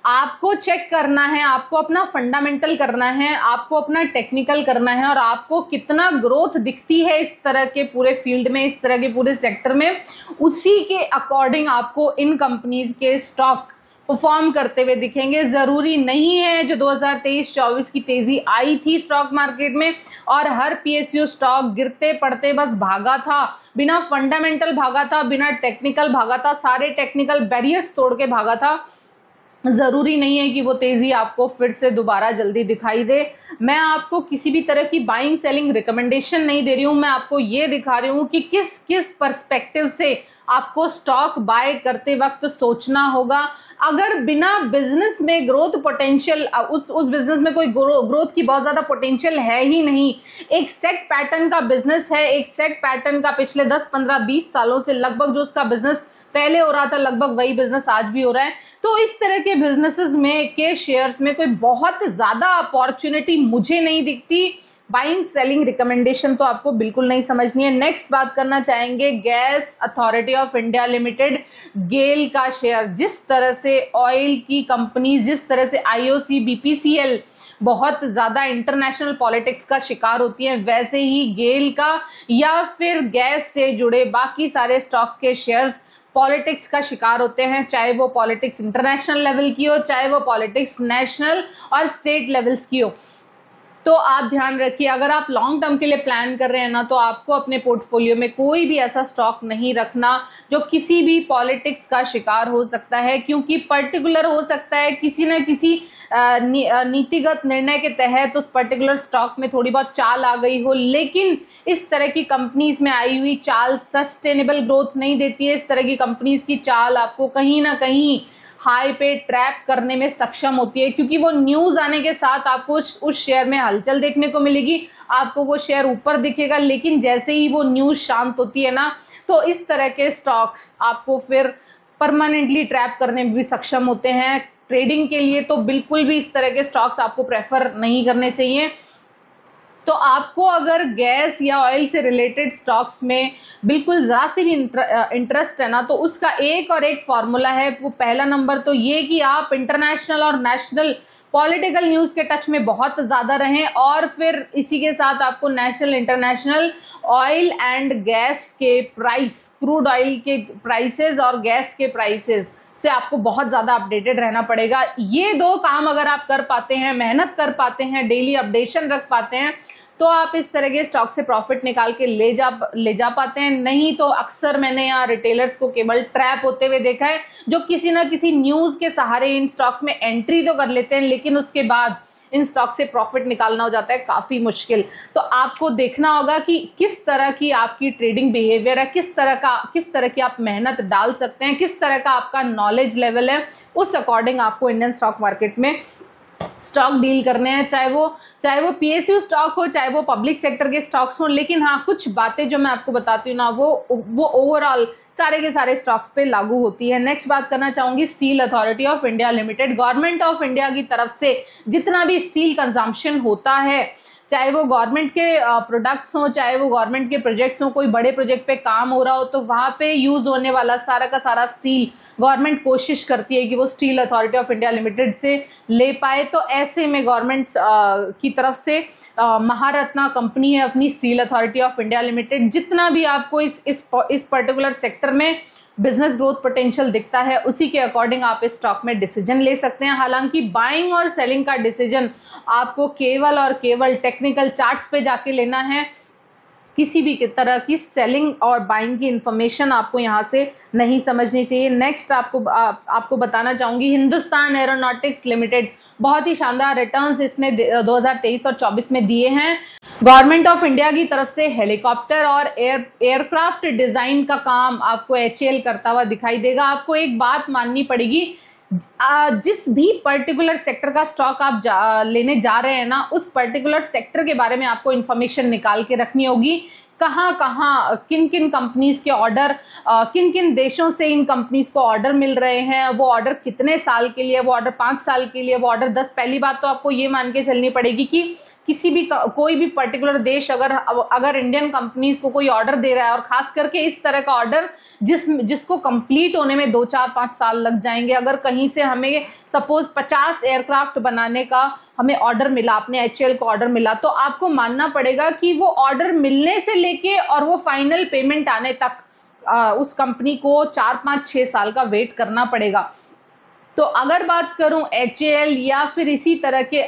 आपको चेक करना है, आपको अपना फंडामेंटल करना है, आपको अपना टेक्निकल करना है, और आपको कितना ग्रोथ दिखती है इस तरह के पूरे फील्ड में, इस तरह के पूरे सेक्टर में, उसी के अकॉर्डिंग आपको इन कंपनीज के स्टॉक परफॉर्म करते हुए दिखेंगे। जरूरी नहीं है जो 2023-24 की तेजी आई थी स्टॉक मार्केट में और हर पीएसयू स्टॉक गिरते पड़ते बस भागा था, बिना फंडामेंटल भागा था, बिना टेक्निकल भागा था, सारे टेक्निकल बैरियर्स तोड़ के भागा था, ज़रूरी नहीं है कि वो तेज़ी आपको फिर से दोबारा जल्दी दिखाई दे। मैं आपको किसी भी तरह की बाइंग सेलिंग रिकमेंडेशन नहीं दे रही हूँ, मैं आपको ये दिखा रही हूँ कि किस किस पर्सपेक्टिव से आपको स्टॉक बाय करते वक्त सोचना होगा। अगर बिना बिजनेस में ग्रोथ पोटेंशियल, उस बिजनेस में कोई ग्रोथ की बहुत ज़्यादा पोटेंशियल है ही नहीं, एक सेट पैटर्न का बिजनेस है, एक सेट पैटर्न का पिछले 10, 15, 20 सालों से लगभग जो उसका बिजनेस पहले हो रहा था, लगभग वही बिजनेस आज भी हो रहा है, तो इस तरह के बिजनेसेस में के शेयर्स में कोई बहुत ज़्यादा अपॉर्चुनिटी मुझे नहीं दिखती। बाइंग सेलिंग रिकमेंडेशन तो आपको बिल्कुल नहीं समझनी है। नेक्स्ट बात करना चाहेंगे gas authority of India limited, GAIL का शेयर। जिस तरह से ऑयल की कंपनीज, जिस तरह से आईओसी, बीपीसीएल बहुत ज़्यादा इंटरनेशनल पॉलिटिक्स का शिकार होती हैं, वैसे ही गेल का या फिर गैस से जुड़े बाकी सारे स्टॉक्स के शेयर्स पॉलिटिक्स का शिकार होते हैं, चाहे वो पॉलिटिक्स इंटरनेशनल लेवल की हो, चाहे वो पॉलिटिक्स नेशनल और स्टेट लेवल्स की हो। तो आप ध्यान रखिए, अगर आप लॉन्ग टर्म के लिए प्लान कर रहे हैं ना, तो आपको अपने पोर्टफोलियो में कोई भी ऐसा स्टॉक नहीं रखना जो किसी भी पॉलिटिक्स का शिकार हो सकता है, क्योंकि पर्टिकुलर हो सकता है किसी न किसी नीतिगत निर्णय के तहत उस पर्टिकुलर स्टॉक में थोड़ी बहुत चाल आ गई हो, लेकिन इस तरह की कंपनीज में आई हुई चाल सस्टेनेबल ग्रोथ नहीं देती है। इस तरह की कंपनीज की चाल आपको कहीं ना कहीं हाई पे ट्रैप करने में सक्षम होती है, क्योंकि वो न्यूज़ आने के साथ आपको उस शेयर में हलचल देखने को मिलेगी, आपको वो शेयर ऊपर दिखेगा, लेकिन जैसे ही वो न्यूज़ शांत होती है ना, तो इस तरह के स्टॉक्स आपको फिर परमानेंटली ट्रैप करने में भी सक्षम होते हैं। ट्रेडिंग के लिए तो बिल्कुल भी इस तरह के स्टॉक्स आपको प्रेफर नहीं करने चाहिए। तो आपको अगर गैस या ऑयल से रिलेटेड स्टॉक्स में बिल्कुल ज़रा सी भी इंटरेस्ट है ना, तो उसका एक और एक फॉर्मूला है। वो पहला नंबर तो ये कि आप इंटरनेशनल और नेशनल पॉलिटिकल न्यूज़ के टच में बहुत ज़्यादा रहें, और फिर इसी के साथ आपको national international oil and gas के प्राइस, क्रूड ऑयल के प्राइसेस और गैस के प्राइसेस से आपको बहुत ज़्यादा अपडेटेड रहना पड़ेगा। ये दो काम अगर आप कर पाते हैं, मेहनत कर पाते हैं, डेली अपडेशन रख पाते हैं, तो आप इस तरह के स्टॉक से प्रॉफिट निकाल के ले जा पाते हैं। नहीं तो अक्सर मैंने यहाँ रिटेलर्स को केवल ट्रैप होते हुए देखा है, जो किसी ना किसी न्यूज़ के सहारे इन स्टॉक्स में एंट्री तो कर लेते हैं, लेकिन उसके बाद इन स्टॉक से प्रॉफिट निकालना हो जाता है काफ़ी मुश्किल। तो आपको देखना होगा कि किस तरह की आपकी ट्रेडिंग बिहेवियर है, किस तरह की आप मेहनत डाल सकते हैं, किस तरह का आपका नॉलेज लेवल है, उस अकॉर्डिंग आपको इंडियन स्टॉक मार्केट में स्टॉक डील करने हैं, चाहे वो पीएसयू स्टॉक हो, चाहे वो पब्लिक सेक्टर के स्टॉक्स हो। लेकिन हाँ, कुछ बातें जो मैं आपको बताती हूँ ना, वो ओवरऑल सारे के सारे स्टॉक्स पे लागू होती है। नेक्स्ट बात करना चाहूँगी steel authority of India limited. Government of India की तरफ से जितना भी स्टील कंजम्पशन होता है, चाहे वो गवर्नमेंट के प्रोडक्ट्स हों, चाहे वो गवर्नमेंट के प्रोजेक्ट्स हों, कोई बड़े प्रोजेक्ट पे काम हो रहा हो, तो वहाँ पे यूज़ होने वाला सारा का सारा स्टील गवर्नमेंट कोशिश करती है कि वो steel authority of India limited से ले पाए। तो ऐसे में गवर्नमेंट की तरफ से महारत्ना कंपनी है अपनी steel authority of India limited. जितना भी आपको इस पर्टिकुलर सेक्टर में बिजनेस ग्रोथ पोटेंशियल दिखता है, उसी के अकॉर्डिंग आप इस स्टॉक में डिसीजन ले सकते हैं। हालांकि बाइंग और सेलिंग का डिसीजन आपको केवल और केवल टेक्निकल चार्ट्स पे जाके लेना है। किसी भी तरह की सेलिंग और बाइंग की इंफॉर्मेशन आपको यहाँ से नहीं समझनी चाहिए। नेक्स्ट आपको बताना चाहूँगी हिंदुस्तान एरोनॉटिक्स लिमिटेड। बहुत ही शानदार रिटर्न्स इसने 2023 और 24 में दिए हैं। गवर्नमेंट ऑफ इंडिया की तरफ से हेलीकॉप्टर और एयरक्राफ्ट डिज़ाइन का काम आपको एचएएल करता हुआ दिखाई देगा। आपको एक बात माननी पड़ेगी, जिस भी पर्टिकुलर सेक्टर का स्टॉक आप लेने जा रहे हैं ना, उस पर्टिकुलर सेक्टर के बारे में आपको इन्फॉर्मेशन निकाल के रखनी होगी। कहाँ किन किन कंपनीज के ऑर्डर, किन किन देशों से इन कंपनीज को ऑर्डर मिल रहे हैं, वो ऑर्डर कितने साल के लिए, वो ऑर्डर 5 साल के लिए, वो ऑर्डर 10। पहली बात तो आपको ये मान के चलनी पड़ेगी कि कोई भी पर्टिकुलर देश अगर इंडियन कंपनीज को कोई ऑर्डर दे रहा है, और खास करके इस तरह का ऑर्डर जिसको कंप्लीट होने में 2, 4, 5 साल लग जाएंगे। अगर कहीं से हमें सपोज 50 एयरक्राफ्ट बनाने का हमें ऑर्डर मिला, अपने एचएएल को ऑर्डर मिला, तो आपको मानना पड़ेगा कि वो ऑर्डर मिलने से लेके और वो फाइनल पेमेंट आने तक उस कंपनी को 4, 5, 6 साल का वेट करना पड़ेगा। तो अगर बात करूं एचएएल या फिर इसी तरह के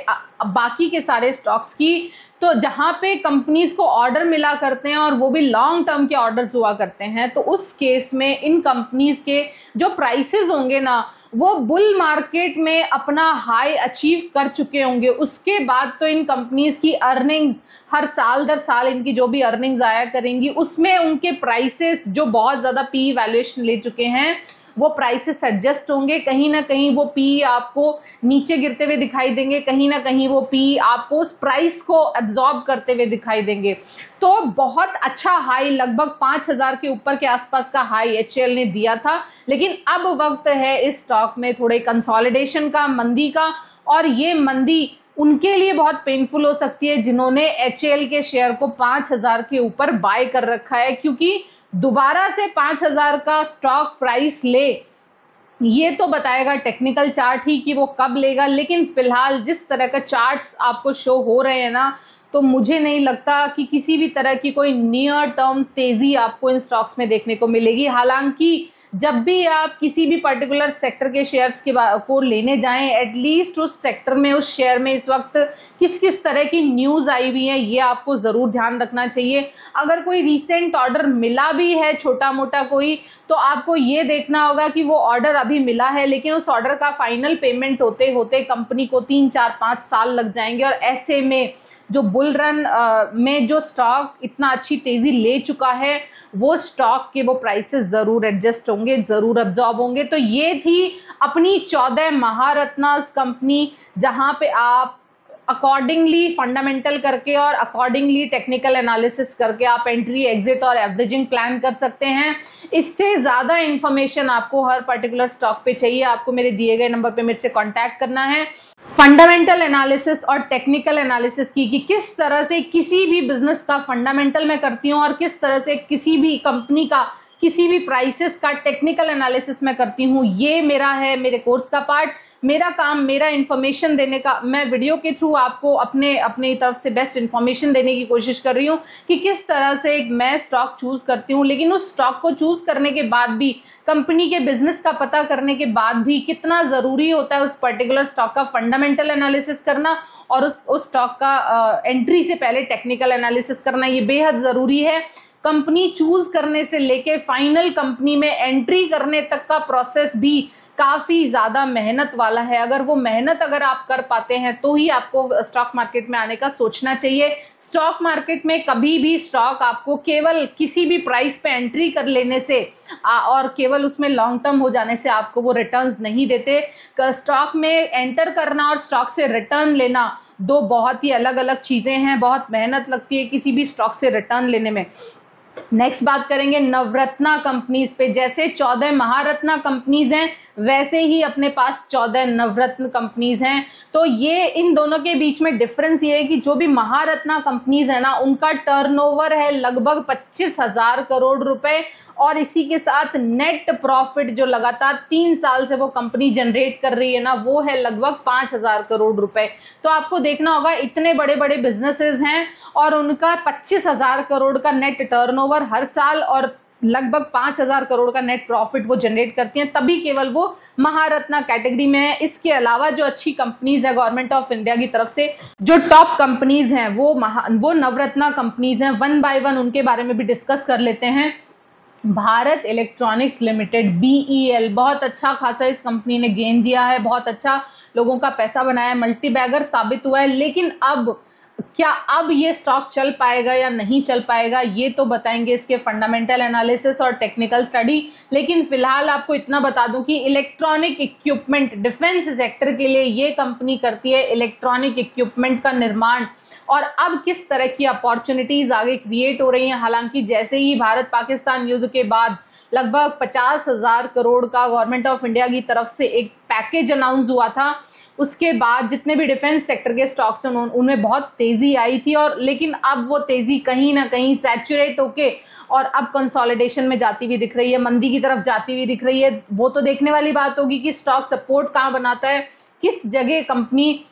बाकी के सारे स्टॉक्स की, तो जहां पे कंपनीज को ऑर्डर मिला करते हैं और वो भी लॉन्ग टर्म के ऑर्डर्स हुआ करते हैं, तो उस केस में इन कंपनीज के जो प्राइसेस होंगे ना, वो बुल मार्केट में अपना हाई अचीव कर चुके होंगे। उसके बाद तो इन कंपनीज की अर्निंग्स हर साल दर साल इनकी जो भी अर्निंग्स आया करेंगी, उसमें उनके प्राइसेस जो बहुत ज़्यादा पी वैल्यूएशन ले चुके हैं, वो प्राइसेस एडजस्ट होंगे। कहीं ना कहीं वो पी आपको नीचे गिरते हुए दिखाई देंगे, कहीं ना कहीं वो पी आपको उस प्राइस को एब्जॉर्ब करते हुए दिखाई देंगे। तो बहुत अच्छा हाई, लगभग 5000 के ऊपर के आसपास का हाई एचएएल ने दिया था, लेकिन अब वक्त है इस स्टॉक में थोड़े कंसोलिडेशन का, मंदी का। और ये मंदी उनके लिए बहुत पेनफुल हो सकती है जिन्होंने एचएएल के शेयर को 5000 के ऊपर बाय कर रखा है, क्योंकि दोबारा से 5000 का स्टॉक प्राइस ले, ये तो बताएगा टेक्निकल चार्ट ही कि वो कब लेगा। लेकिन फिलहाल जिस तरह का चार्ट्स आपको शो हो रहे हैं ना, तो मुझे नहीं लगता कि किसी भी तरह की कोई नियर टर्म तेज़ी आपको इन स्टॉक्स में देखने को मिलेगी। हालांकि जब भी आप किसी भी पर्टिकुलर सेक्टर के शेयर्स को लेने जाएं, एटलीस्ट उस सेक्टर में, उस शेयर में इस वक्त किस किस तरह की न्यूज़ आई हुई है, ये आपको ज़रूर ध्यान रखना चाहिए। अगर कोई रीसेंट ऑर्डर मिला भी है छोटा मोटा कोई, तो आपको ये देखना होगा कि वो ऑर्डर अभी मिला है, लेकिन उस ऑर्डर का फाइनल पेमेंट होते होते कंपनी को 3, 4, 5 साल लग जाएंगे। और ऐसे में जो बुल रन में जो स्टॉक इतना अच्छी तेज़ी ले चुका है, वो स्टॉक के वो प्राइसेस ज़रूर एडजस्ट होंगे, ज़रूर अब्जॉर्ब होंगे। तो ये थी अपनी 14 महारत्नास कंपनी, जहाँ पे आप अकॉर्डिंगली फंडामेंटल करके और अकॉर्डिंगली टेक्निकल एनालिसिस करके आप एंट्री, एग्जिट और एवरेजिंग प्लान कर सकते हैं। इससे ज़्यादा इंफॉर्मेशन आपको हर पर्टिकुलर स्टॉक पे चाहिए, आपको मेरे दिए गए नंबर पे मेरे से कांटेक्ट करना है। फंडामेंटल एनालिसिस और टेक्निकल एनालिसिस की, कि किस तरह से किसी भी बिजनेस का फंडामेंटल मैं करती हूँ और किस तरह से किसी भी कंपनी का, किसी भी प्राइसेस का टेक्निकल एनालिसिस मैं करती हूँ, ये मेरा है मेरे कोर्स का पार्ट। मेरा काम, मेरा इन्फॉर्मेशन देने का, मैं वीडियो के थ्रू आपको अपनी तरफ से बेस्ट इन्फॉर्मेशन देने की कोशिश कर रही हूँ कि किस तरह से मैं स्टॉक चूज करती हूँ। लेकिन उस स्टॉक को चूज करने के बाद भी, कंपनी के बिजनेस का पता करने के बाद भी कितना ज़रूरी होता है उस पर्टिकुलर स्टॉक का फंडामेंटल एनालिसिस करना और उस स्टॉक का एंट्री से पहले टेक्निकल एनालिसिस करना, ये बेहद ज़रूरी है। कंपनी चूज करने से लेके फाइनल कंपनी में एंट्री करने तक का प्रोसेस भी काफ़ी ज़्यादा मेहनत वाला है। अगर वो मेहनत अगर आप कर पाते हैं तो ही आपको स्टॉक मार्केट में आने का सोचना चाहिए। स्टॉक मार्केट में कभी भी स्टॉक आपको केवल किसी भी प्राइस पे एंट्री कर लेने से और केवल उसमें लॉन्ग टर्म हो जाने से आपको वो रिटर्न्स नहीं देते। स्टॉक में एंटर करना और स्टॉक से रिटर्न लेना दो बहुत ही अलग अलग चीज़ें हैं। बहुत मेहनत लगती है किसी भी स्टॉक से रिटर्न लेने में। नेक्स्ट बात करेंगे नवरत्ना कंपनीज पे। जैसे 14 महारत्ना कंपनीज हैं, वैसे ही अपने पास 14 नवरत्न कंपनीज हैं। तो ये इन दोनों के बीच में डिफरेंस ये है कि जो भी महारत्ना कंपनीज है ना, उनका टर्नओवर है लगभग 25,000 करोड़ रुपए, और इसी के साथ नेट प्रॉफिट जो लगातार 3 साल से वो कंपनी जनरेट कर रही है ना, वो है लगभग 5,000 करोड़ रुपए। तो आपको देखना होगा इतने बड़े बड़े बिजनेसेस हैं और उनका 25,000 करोड़ का नेट टर्नओवर हर साल और लगभग 5,000 करोड़ का नेट प्रॉफिट वो जनरेट करती हैं, तभी केवल वो महारत्ना कैटेगरी में है। इसके अलावा जो अच्छी कंपनीज है गवर्नमेंट ऑफ इंडिया की तरफ से, जो टॉप कंपनीज हैं वो नवरत्ना कंपनीज हैं। वन बाय वन उनके बारे में भी डिस्कस कर लेते हैं। भारत इलेक्ट्रॉनिक्स लिमिटेड, BEL, बहुत अच्छा खासा इस कंपनी ने गेन दिया है, बहुत अच्छा लोगों का पैसा बनाया है, मल्टीबैगर साबित हुआ है। लेकिन अब क्या अब ये स्टॉक चल पाएगा या नहीं चल पाएगा, ये तो बताएंगे इसके फंडामेंटल एनालिसिस और टेक्निकल स्टडी। लेकिन फिलहाल आपको इतना बता दूं कि इलेक्ट्रॉनिक इक्विपमेंट, डिफेंस सेक्टर के लिए ये कंपनी करती है इलेक्ट्रॉनिक इक्विपमेंट का निर्माण, और अब किस तरह की अपॉर्चुनिटीज आगे क्रिएट हो रही हैं। हालांकि जैसे ही भारत पाकिस्तान युद्ध के बाद लगभग 50,000 करोड़ का गवर्नमेंट ऑफ इंडिया की तरफ से एक पैकेज अनाउंस हुआ था, उसके बाद जितने भी डिफेंस सेक्टर के स्टॉक्स हैं उनमें बहुत तेज़ी आई थी, और लेकिन अब वो तेज़ी कहीं ना कहीं सैचुरेट होके और अब कंसोलिडेशन में जाती हुई दिख रही है, मंदी की तरफ जाती हुई दिख रही है। वो तो देखने वाली बात होगी कि स्टॉक सपोर्ट कहाँ बनाता है, किस जगह कंपनी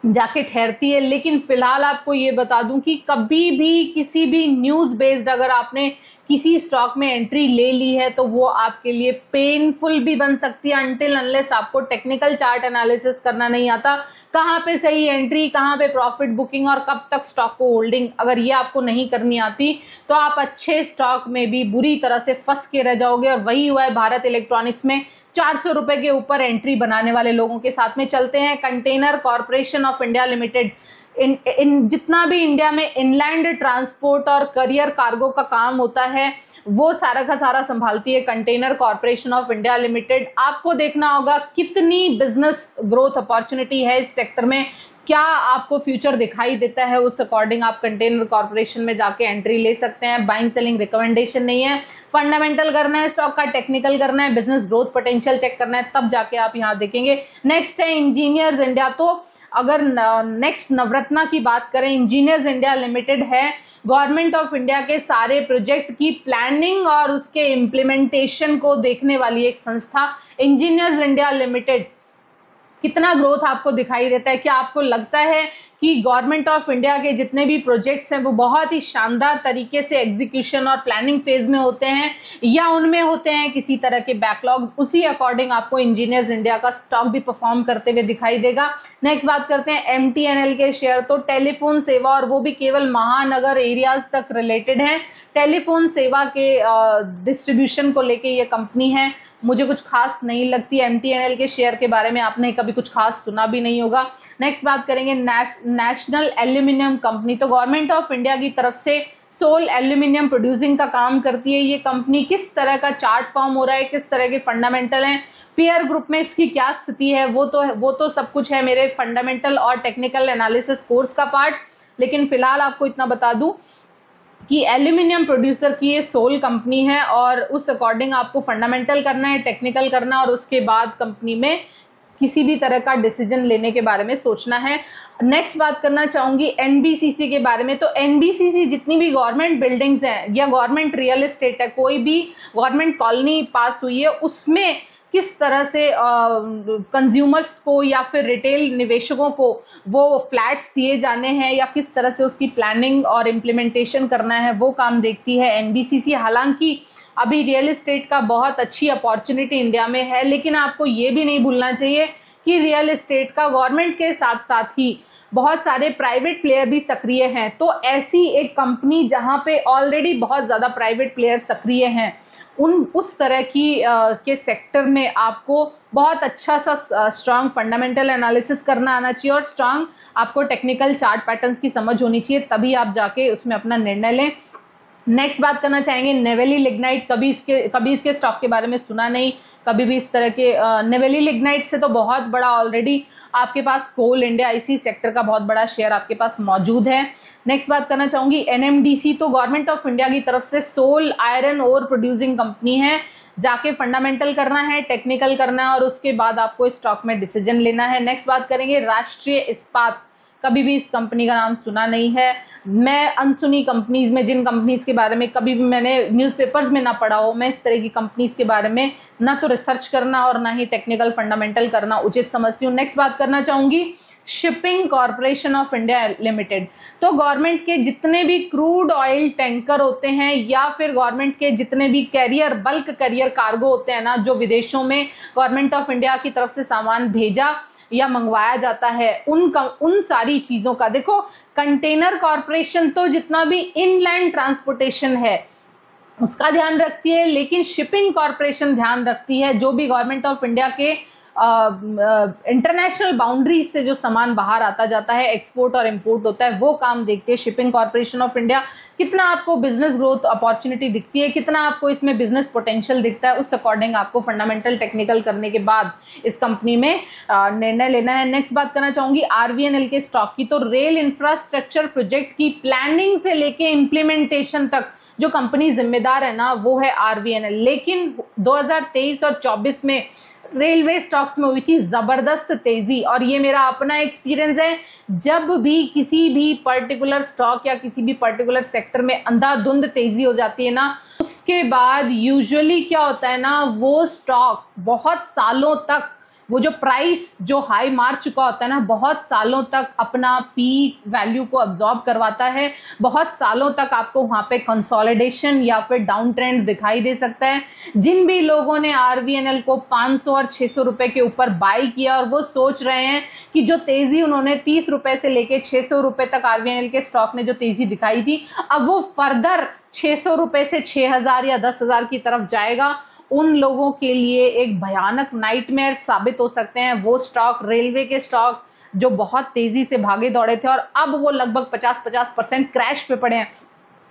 जाके ठहरती है। लेकिन फिलहाल आपको ये बता दूं कि कभी भी किसी भी न्यूज़ बेस्ड अगर आपने किसी स्टॉक में एंट्री ले ली है तो वो आपके लिए पेनफुल भी बन सकती है, अनटिल अनलेस आपको टेक्निकल चार्ट एनालिसिस करना नहीं आता, कहाँ पे सही एंट्री, कहाँ पे प्रॉफिट बुकिंग और कब तक स्टॉक को होल्डिंग, अगर ये आपको नहीं करनी आती तो आप अच्छे स्टॉक में भी बुरी तरह से फंस के रह जाओगे। और वही हुआ है भारत इलेक्ट्रॉनिक्स में। 400 रुपए के ऊपर एंट्री बनाने वाले लोगों के साथ में चलते हैं। Container corporation of India limited, इन जितना भी इंडिया में इनलैंड ट्रांसपोर्ट और करियर कार्गो का काम होता है वो सारा का सारा संभालती है container corporation of India limited. आपको देखना होगा कितनी बिजनेस ग्रोथ अपॉर्चुनिटी है इस सेक्टर में, क्या आपको फ्यूचर दिखाई देता है, उस अकॉर्डिंग आप कंटेनर कॉर्पोरेशन में जाके एंट्री ले सकते हैं। बाइंग सेलिंग रिकमेंडेशन नहीं है, फंडामेंटल करना है स्टॉक का, टेक्निकल करना है, बिजनेस ग्रोथ पोटेंशियल चेक करना है, तब जाके आप यहाँ देखेंगे। नेक्स्ट है इंजीनियर्स इंडिया। तो अगर नेक्स्ट नवरत्ना की बात करें, इंजीनियर्स इंडिया लिमिटेड है गवर्नमेंट ऑफ इंडिया के सारे प्रोजेक्ट की प्लानिंग और उसके इम्प्लीमेंटेशन को देखने वाली एक संस्था। इंजीनियर्स इंडिया लिमिटेड कितना ग्रोथ आपको दिखाई देता है? क्या आपको लगता है कि गवर्नमेंट ऑफ इंडिया के जितने भी प्रोजेक्ट्स हैं वो बहुत ही शानदार तरीके से एग्जीक्यूशन और प्लानिंग फेज में होते हैं, या उनमें होते हैं किसी तरह के बैकलॉग? उसी अकॉर्डिंग आपको इंजीनियर्स इंडिया का स्टॉक भी परफॉर्म करते हुए दिखाई देगा। नेक्स्ट बात करते हैं MTNL के शेयर। तो टेलीफोन सेवा, और वो भी केवल महानगर एरियाज तक रिलेटेड है, टेलीफोन सेवा के डिस्ट्रीब्यूशन को लेके ये कंपनी है। मुझे कुछ खास नहीं लगती MTNL के शेयर के बारे में, आपने कभी कुछ खास सुना भी नहीं होगा। नेक्स्ट बात करेंगे नेशनल एल्यूमिनियम कंपनी। तो गवर्नमेंट ऑफ इंडिया की तरफ से सोल एल्यूमिनियम प्रोड्यूसिंग का काम करती है ये कंपनी। किस तरह का चार्ट फॉर्म हो रहा है, किस तरह के फंडामेंटल हैं, पीयर ग्रुप में इसकी क्या स्थिति है, वो तो सब कुछ है मेरे फंडामेंटल और टेक्निकल एनालिसिस कोर्स का पार्ट। लेकिन फिलहाल आपको इतना बता दूं कि एल्यूमिनियम प्रोड्यूसर की ये सोल कंपनी है, और उस अकॉर्डिंग आपको फंडामेंटल करना है, टेक्निकल करना, और उसके बाद कंपनी में किसी भी तरह का डिसीजन लेने के बारे में सोचना है। नेक्स्ट बात करना चाहूँगी NBCC के बारे में। तो NBCC जितनी भी गवर्नमेंट बिल्डिंग्स हैं या गवर्नमेंट रियल एस्टेट है, कोई भी गवर्नमेंट कॉलोनी पास हुई है, उसमें किस तरह से कंज्यूमर्स को या फिर रिटेल निवेशकों को वो फ्लैट्स दिए जाने हैं, या किस तरह से उसकी प्लानिंग और इम्प्लीमेंटेशन करना है, वो काम देखती है NBCC। हालांकि अभी रियल एस्टेट का बहुत अच्छी अपॉर्चुनिटी इंडिया में है, लेकिन आपको ये भी नहीं भूलना चाहिए कि रियल एस्टेट का गवर्नमेंट के साथ साथ ही बहुत सारे प्राइवेट प्लेयर भी सक्रिय हैं। तो ऐसी एक कंपनी जहां पे ऑलरेडी बहुत ज़्यादा प्राइवेट प्लेयर सक्रिय हैं, उस तरह की के सेक्टर में आपको बहुत अच्छा सा स्ट्रांग फंडामेंटल एनालिसिस करना आना चाहिए, और स्ट्रांग आपको टेक्निकल चार्ट पैटर्न्स की समझ होनी चाहिए, तभी आप जाके उसमें अपना निर्णय लें। नेक्स्ट बात करना चाहेंगे नेवेली लिग्नाइट। कभी इसके स्टॉक के बारे में सुना नहीं, कभी भी इस तरह के नेवेली लिग्नाइट से तो बहुत बड़ा ऑलरेडी आपके पास कोल इंडिया, इसी सेक्टर का बहुत बड़ा शेयर आपके पास मौजूद है। नेक्स्ट बात करना चाहूँगी NMDC। तो गवर्नमेंट ऑफ इंडिया की तरफ से sole iron ore producing company है, जाके फंडामेंटल करना है, टेक्निकल करना है, और उसके बाद आपको इस स्टॉक में डिसीजन लेना है। नेक्स्ट बात करेंगे राष्ट्रीय इस्पात। कभी भी इस कंपनी का नाम सुना नहीं है। मैं अनसुनी कंपनीज में, जिन कंपनीज के बारे में कभी भी मैंने न्यूज़पेपर्स में ना पढ़ा हो, मैं इस तरह की कंपनीज के बारे में ना तो रिसर्च करना और ना ही टेक्निकल फंडामेंटल करना उचित समझती हूँ। नेक्स्ट बात करना चाहूँगी shipping corporation of India limited. तो गवर्नमेंट के जितने भी क्रूड ऑयल टैंकर होते हैं, या फिर गवर्नमेंट के जितने भी कैरियर, बल्क कैरियर कार्गो होते हैं ना, जो विदेशों में गवर्नमेंट ऑफ इंडिया की तरफ से सामान भेजा या मंगवाया जाता है, उन सारी चीज़ों का देखो, कंटेनर कॉरपोरेशन तो जितना भी इनलैंड ट्रांसपोर्टेशन है उसका ध्यान रखती है, लेकिन शिपिंग कॉरपोरेशन ध्यान रखती है जो भी गवर्नमेंट ऑफ इंडिया के इंटरनेशनल बाउंड्रीज से जो सामान बाहर आता जाता है, एक्सपोर्ट और इंपोर्ट होता है, वो काम देखते हैं शिपिंग कॉरपोरेशन ऑफ इंडिया। कितना आपको बिजनेस ग्रोथ अपॉर्चुनिटी दिखती है, कितना आपको इसमें बिजनेस पोटेंशियल दिखता है, उस अकॉर्डिंग आपको फंडामेंटल टेक्निकल करने के बाद इस कंपनी में निर्णय लेना है। नेक्स्ट बात करना चाहूँगी RVNL के स्टॉक की। तो रेल इंफ्रास्ट्रक्चर प्रोजेक्ट की प्लानिंग से लेके इम्प्लीमेंटेशन तक जो कंपनी जिम्मेदार है ना, वो है RVNL। लेकिन 2023 और 24 में रेलवे स्टॉक्स में हुई थी ज़बरदस्त तेज़ी, और ये मेरा अपना एक्सपीरियंस है। जब भी किसी भी पर्टिकुलर स्टॉक या किसी भी पर्टिकुलर सेक्टर में अंधाधुंध तेज़ी हो जाती है ना, उसके बाद यूजुअली क्या होता है ना, वो स्टॉक बहुत सालों तक, वो जो प्राइस जो हाई मार चुका होता है ना, बहुत सालों तक अपना पीक वैल्यू को अब्जॉर्ब करवाता है, बहुत सालों तक आपको वहाँ पे कंसोलिडेशन या फिर डाउन ट्रेंड दिखाई दे सकता है। जिन भी लोगों ने RVNL को 500 और 600 रुपये के ऊपर बाई किया, और वो सोच रहे हैं कि जो तेज़ी उन्होंने 30 रुपये से लेके 600 रुपये तक RVNL के स्टॉक ने जो तेज़ी दिखाई थी, अब वो फर्दर 600 रुपये से 6000 या 10,000 की तरफ जाएगा, उन लोगों के लिए एक भयानक नाइटमेयर साबित हो सकते हैं वो स्टॉक, रेलवे के स्टॉक जो बहुत तेज़ी से भागे दौड़े थे और अब वो लगभग 50% क्रैश पे पड़े हैं।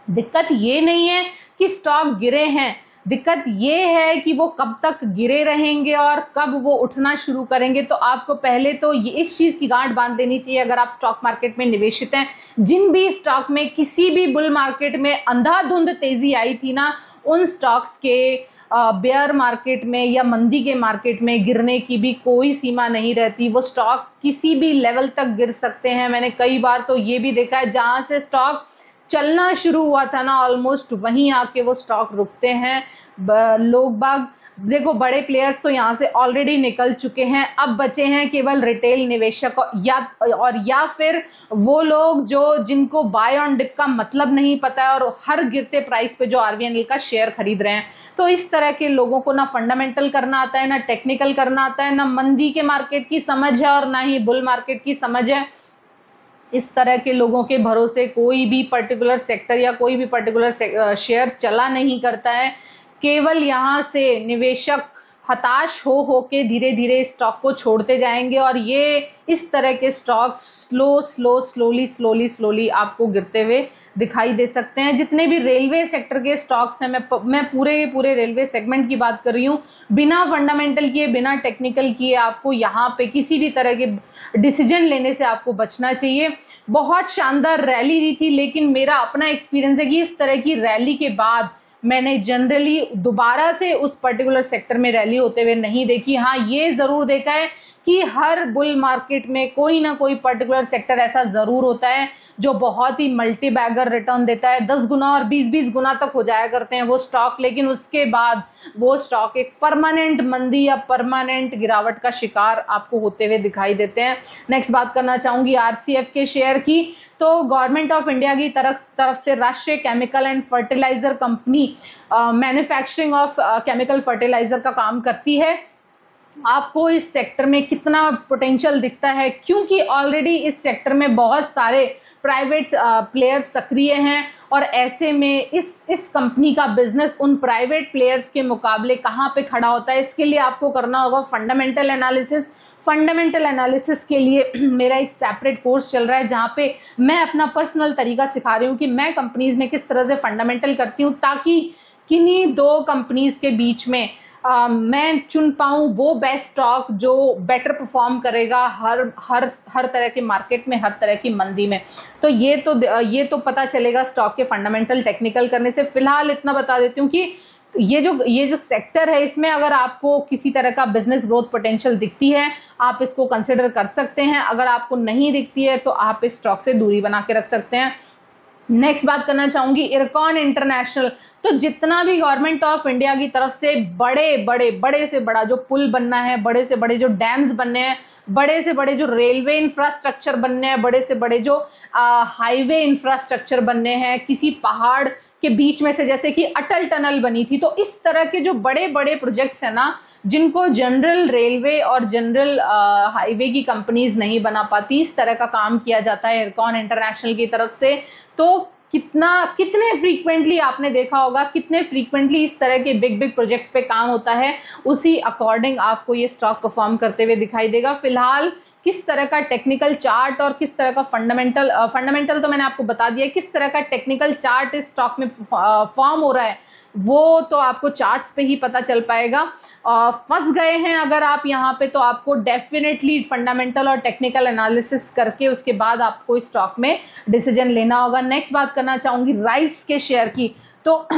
दिक्कत ये नहीं है कि स्टॉक गिरे हैं, दिक्कत ये है कि वो कब तक गिरे रहेंगे और कब वो उठना शुरू करेंगे। तो आपको पहले तो ये इस चीज़ की गांठ बांध देनी चाहिए, अगर आप स्टॉक मार्केट में निवेशित हैं, जिन भी स्टॉक में किसी भी बुल मार्केट में अंधाधुंध तेज़ी आई थी ना, उन स्टॉक्स के बेयर मार्केट में या मंदी के मार्केट में गिरने की भी कोई सीमा नहीं रहती। वो स्टॉक किसी भी लेवल तक गिर सकते हैं। मैंने कई बार तो ये भी देखा है जहाँ से स्टॉक चलना शुरू हुआ था ना, ऑलमोस्ट वहीं आके वो स्टॉक रुकते हैं। लोग बाग देखो, बड़े प्लेयर्स तो यहाँ से ऑलरेडी निकल चुके हैं, अब बचे हैं केवल रिटेल निवेशक या फिर वो लोग जिनको बाय ऑन डिप का मतलब नहीं पता है और हर गिरते प्राइस पे जो आरबीएनएल का शेयर खरीद रहे हैं। तो इस तरह के लोगों को ना फंडामेंटल करना आता है, ना टेक्निकल करना आता है, ना मंदी के मार्केट की समझ है और ना ही बुल मार्केट की समझ है। इस तरह के लोगों के भरोसे कोई भी पर्टिकुलर सेक्टर या कोई भी पर्टिकुलर शेयर चला नहीं करता है। केवल यहाँ से निवेशक हताश हो के धीरे धीरे स्टॉक को छोड़ते जाएंगे और ये इस तरह के स्टॉक स्लोली आपको गिरते हुए दिखाई दे सकते हैं। जितने भी रेलवे सेक्टर के स्टॉक्स हैं, मैं पूरे रेलवे सेगमेंट की बात कर रही हूँ, बिना फंडामेंटल किए, बिना टेक्निकल किए आपको यहाँ पे किसी भी तरह के डिसीजन लेने से आपको बचना चाहिए। बहुत शानदार रैली दी थी, लेकिन मेरा अपना एक्सपीरियंस है कि इस तरह की रैली के बाद मैंने जनरली दोबारा से उस पर्टिकुलर सेक्टर में रैली होते हुए नहीं देखी। हाँ, ये ज़रूर देखा है कि हर बुल मार्केट में कोई ना कोई पर्टिकुलर सेक्टर ऐसा ज़रूर होता है जो बहुत ही मल्टी बैगर रिटर्न देता है, 10 गुना और 20-20 गुना तक हो जाया करते हैं वो स्टॉक, लेकिन उसके बाद वो स्टॉक एक परमानेंट मंदी या परमानेंट गिरावट का शिकार आपको होते हुए दिखाई देते हैं। नेक्स्ट बात करना चाहूँगी आरसीएफ के शेयर की। तो गवर्नमेंट ऑफ इंडिया की तरफ से राष्ट्रीय chemical and fertiliser company manufacturing of chemical fertiliser का काम करती है। आपको इस सेक्टर में कितना पोटेंशियल दिखता है, क्योंकि ऑलरेडी इस सेक्टर में बहुत सारे प्राइवेट प्लेयर्स सक्रिय हैं और ऐसे में इस कंपनी का बिजनेस उन प्राइवेट प्लेयर्स के मुकाबले कहाँ पे खड़ा होता है, इसके लिए आपको करना होगा फंडामेंटल एनालिसिस। फंडामेंटल एनालिसिस के लिए मेरा एक सेपरेट कोर्स चल रहा है जहाँ पे मैं अपना पर्सनल तरीका सिखा रही हूँ कि मैं कंपनीज में किस तरह से फंडामेंटल करती हूँ, ताकि किन्हीं दो कंपनीज के बीच में मैं चुन पाऊँ वो बेस्ट स्टॉक जो बेटर परफॉर्म करेगा हर तरह के मार्केट में, हर तरह की मंदी में। तो ये तो पता चलेगा स्टॉक के फंडामेंटल टेक्निकल करने से। फिलहाल इतना बता देती हूँ कि ये जो सेक्टर है, इसमें अगर आपको किसी तरह का बिजनेस ग्रोथ पोटेंशियल दिखती है, आप इसको कंसिडर कर सकते हैं। अगर आपको नहीं दिखती है तो आप इस स्टॉक से दूरी बना के रख सकते हैं। नेक्स्ट बात करना चाहूँगी इरकॉन इंटरनेशनल। तो जितना भी गवर्नमेंट ऑफ इंडिया की तरफ से बड़े से बड़ा जो पुल बनना है, बड़े से बड़े जो डैम्स बनने हैं, बड़े से बड़े जो रेलवे इंफ्रास्ट्रक्चर बनने हैं, बड़े से बड़े जो हाईवे इंफ्रास्ट्रक्चर बनने हैं किसी पहाड़ के बीच में से, जैसे कि अटल टनल बनी थी, तो इस तरह के जो बड़े बड़े प्रोजेक्ट्स हैं ना, जिनको जनरल रेलवे और जनरल हाईवे की कंपनीज नहीं बना पाती, इस तरह का काम किया जाता है इरकॉन इंटरनेशनल की तरफ से। तो कितने फ्रीक्वेंटली आपने देखा होगा, कितने फ्रीक्वेंटली इस तरह के बिग प्रोजेक्ट्स पे काम होता है, उसी अकॉर्डिंग आपको ये स्टॉक परफॉर्म करते हुए दिखाई देगा। फिलहाल किस तरह का टेक्निकल चार्ट और किस तरह का फंडामेंटल तो मैंने आपको बता दिया, किस तरह का टेक्निकल चार्ट इस स्टॉक में फॉर्म हो रहा है वो तो आपको चार्ट्स पे ही पता चल पाएगा। फंस गए हैं अगर आप यहाँ पे, तो आपको डेफिनेटली फंडामेंटल और टेक्निकल एनालिसिस करके उसके बाद आपको इस स्टॉक में डिसीजन लेना होगा। नेक्स्ट बात करना चाहूँगी राइट्स के शेयर की। तो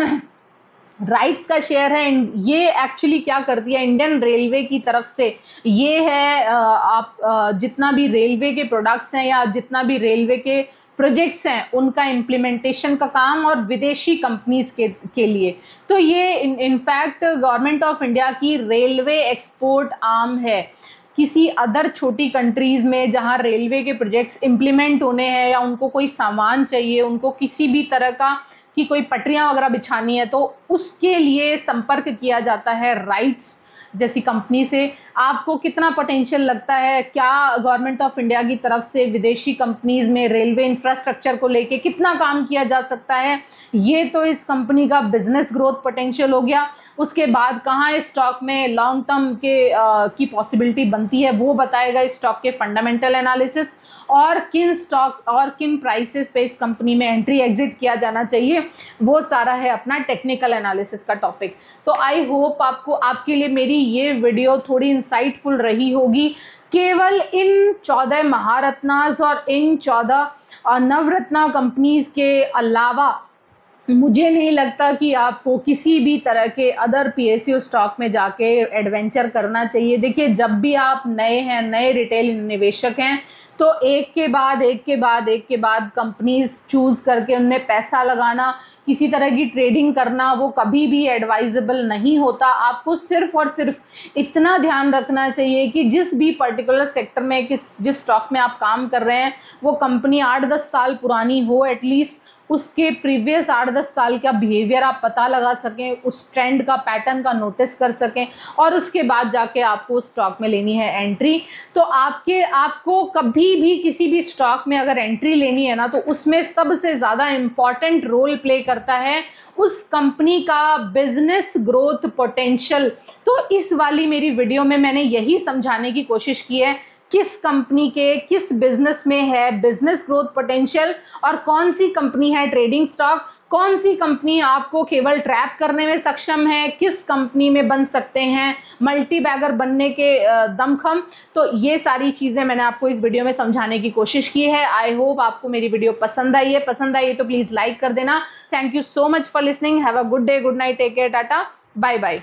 राइट्स का शेयर है, ये एक्चुअली क्या करती है, इंडियन रेलवे की तरफ से ये है, आप जितना भी रेलवे के प्रोडक्ट्स हैं या जितना भी रेलवे के प्रोजेक्ट्स हैं उनका इम्प्लीमेंटेशन का काम और विदेशी कंपनीज के लिए। तो ये इनफैक्ट गवर्नमेंट ऑफ इंडिया की रेलवे एक्सपोर्ट आर्म है। किसी अदर छोटी कंट्रीज़ में जहां रेलवे के प्रोजेक्ट्स इम्प्लीमेंट होने हैं या उनको कोई सामान चाहिए, उनको किसी भी तरह का कि कोई पटरियां वगैरह बिछानी है, तो उसके लिए संपर्क किया जाता है राइट्स जैसी कंपनी से। आपको कितना पोटेंशियल लगता है, क्या गवर्नमेंट ऑफ इंडिया की तरफ से विदेशी कंपनीज में रेलवे इंफ्रास्ट्रक्चर को लेके कितना काम किया जा सकता है, ये तो इस कंपनी का बिजनेस ग्रोथ पोटेंशियल हो गया। उसके बाद कहाँ इस स्टॉक में लॉन्ग टर्म की पॉसिबिलिटी बनती है वो बताएगा इस स्टॉक के फंडामेंटल एनालिसिस, और किन स्टॉक और किन प्राइसेस पे इस कंपनी में एंट्री एग्जिट किया जाना चाहिए, वो सारा है अपना टेक्निकल एनालिसिस का टॉपिक। तो आई होप आपके लिए मेरी ये वीडियो थोड़ी इंसाइटफुल रही होगी। केवल इन 14 महारत्नास और इन 14 नवरत्ना कंपनीज के अलावा मुझे नहीं लगता कि आपको किसी भी तरह के अदर पीएसयू स्टॉक में जाके एडवेंचर करना चाहिए। देखिए, जब भी आप नए हैं, नए रिटेल निवेशक हैं, तो एक के बाद एक के बाद एक के बाद कंपनीज चूज़ करके उनमें पैसा लगाना, किसी तरह की ट्रेडिंग करना, वो कभी भी एडवाइजेबल नहीं होता। आपको सिर्फ और सिर्फ इतना ध्यान रखना चाहिए कि जिस भी पर्टिकुलर सेक्टर में जिस स्टॉक में आप काम कर रहे हैं, वो कंपनी 8-10 साल पुरानी हो, एटलीस्ट उसके प्रीवियस 8-10 साल का बिहेवियर आप पता लगा सकें, उस ट्रेंड का, पैटर्न का नोटिस कर सकें, और उसके बाद जाके आपको उस स्टॉक में लेनी है एंट्री। तो आपको कभी भी किसी भी स्टॉक में अगर एंट्री लेनी है ना, तो उसमें सबसे ज़्यादा इम्पॉर्टेंट रोल प्ले करता है उस कंपनी का बिजनेस ग्रोथ पोटेंशियल। तो इस वाली मेरी वीडियो में मैंने यही समझाने की कोशिश की है, किस कंपनी के किस बिजनेस में है बिजनेस ग्रोथ पोटेंशियल, और कौन सी कंपनी है ट्रेडिंग स्टॉक, कौन सी कंपनी आपको केवल ट्रैप करने में सक्षम है, किस कंपनी में बन सकते हैं मल्टी बैगर बनने के दमखम। तो ये सारी चीज़ें मैंने आपको इस वीडियो में समझाने की कोशिश की है। आई होप आपको मेरी वीडियो पसंद आई है। पसंद आई है तो प्लीज़ लाइक कर देना। Thank you so much for listening. Have a good day, good night, take care, tata, bye bye.